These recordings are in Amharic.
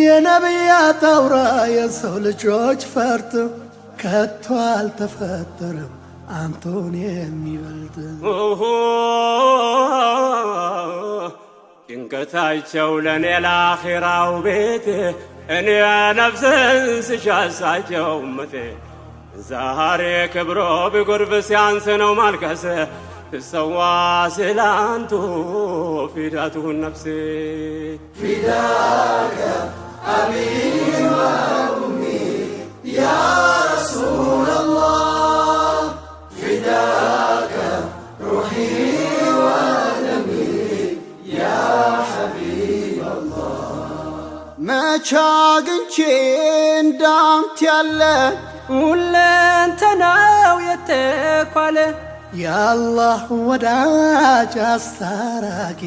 የነቢያት አውራ የሰው ልጆች ፈርጥ ከቶ አልተፈጠረም አንተን የሚበልጥ ጭንቀታቸው ለኔ ለአኺራው ቤት እኔ ነፍስን ስሻሳቸው እመቴ ዛሬ ክብሮ ቢጎርፍ ሲያንስ ነው ማልቀስ ትሰዋ ስላንቱ ፊዳቱን ነፍሴ ፊዳከ አቢ ወኡሚ ያ ረሱለላህ ፊዳከ ሩሒ ወደሚ ያ ሐቢበላህ መቼ አግኝቼ እንዳንተ ያለ ሁለንተናው የተኳለ የአላህ ወዳጅ አስታራቂ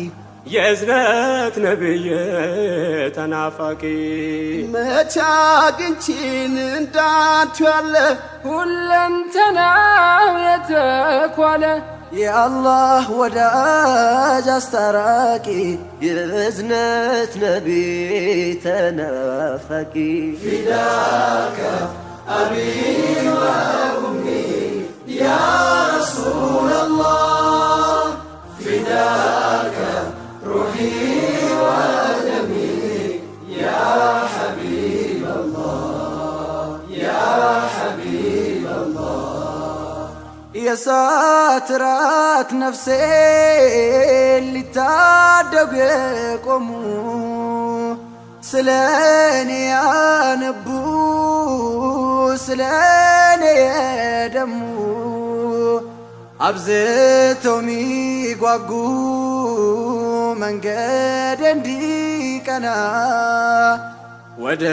የእዝነት ነብይ ተናፋቂ መቼ አግኝቼን እንዳንተ ያለ ሁለንተናው የተኳለ የአላህ ወዳጅ አስታራቂ የእዝነት ነቢይ ተናፋቂ ፊዳከ አቢ ወኡሚ ያ ረሱለላህ ፊዳከ ሩሒ ወደሚ ያ ሐቢበላህ ያ ሐቢበላህ የእሳት ራት ነፍሴ ሊታደጉ የቆሙ ስለኔ ያነቡ ስለኔ የደሙ አብዝተው ሚጓጉ መንገድ እንዲቀና ወደ